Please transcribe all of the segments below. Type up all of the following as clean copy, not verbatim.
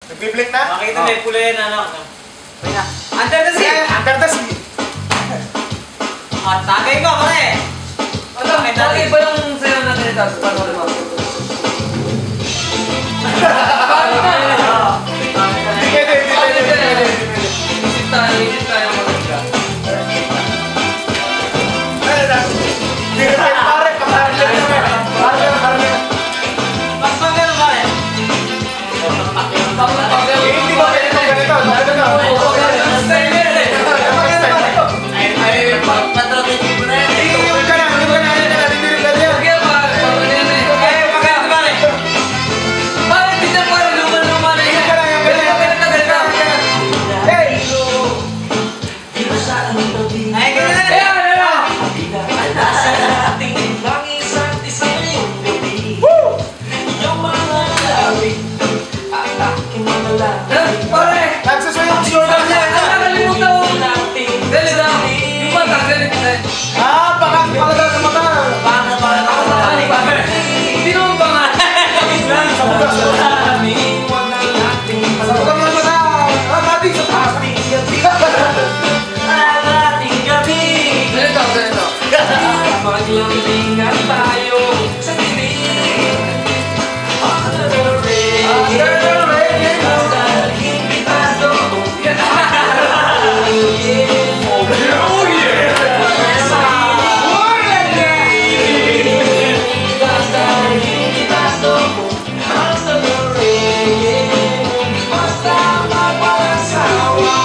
Nagbiblink na? Makita na yung pula yan, ano? Under the sea! Under the sea! Tagay ko, pare! Bagay ba yung sayo natin ito? Paano naman? Isip tayo maganda. Pare, pakarlit naman. Mas magano ba eh? Hindi ba ganito? Maglalingan tayo sa tinig. Under the rain, dahil invitado. Oh yeah! Dahil invitado. Under the rain, basta magpalansawa.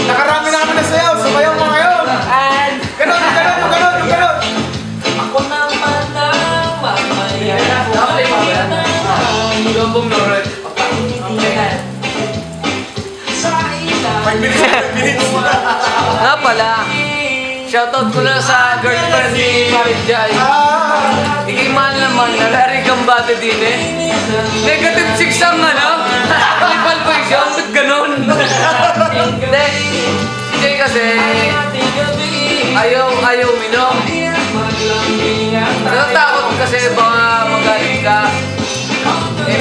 Nakarami na kami na sayaw, sabayaw mo ngayon. Ganon. Ako naman ang mamaya. Gabong na rin. Sa ilan. 5 minutes. Nga pala, shoutout ko na sa girlfriend ni Marit Jai. Ikimahal naman, nalari kang bata din eh. Negative 6 ang ano? Kalipal pa siya, ba't ganon? Hindi, si Jay kasi ayaw minom. Natatakot kasi baka magaling ka. Eh,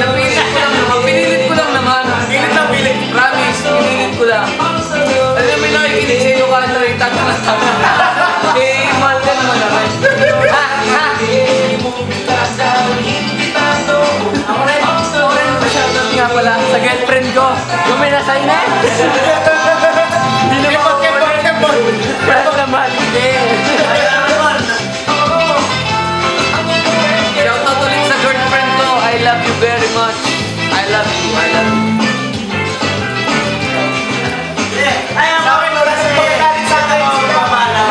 pinilit ko lang naman. Pilit lang, pilit. Promise, pinilit ko lang. Alam mo, may nakikinig sa'yo ka na rin tatangan. Eh, mahal ka naman naman. Ako rin pa-shoutout nga pala sa girlfriend ko. Yung may nasay na. Hindi naman ako. Wala naman. Hindi. Shoutout ulit sa girlfriend ko. I love you very much. I love you. Sabi mo, nasa pagkakalit sa akin, pamala.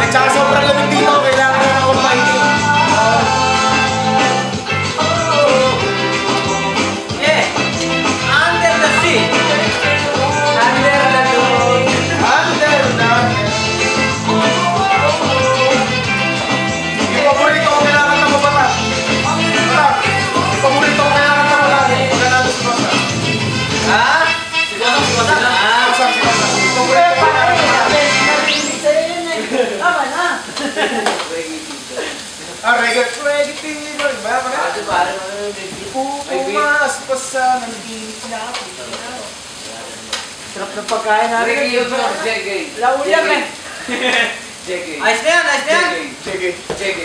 Tsaka sobrang lamig dito, kailangan na ako mahitin. Under the sea! Under the door. Yung paborito ko kailangan na mabata. Yung paborito ko kailangan na mabata. Pagkanato si Basa. Ha? Si Basa? Si Basa. Yung paborito ko kailangan na mabata. Tama na! Reggae tingin mo rin ba? Pumas pa sa nandito na ako. Sarap ng pagkain natin. JK. Laulam eh. JK. Ayos na yan, ayos na yan. Sige. JK.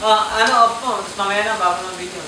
Ano, off mo. Tapos mamaya na, bago ng video.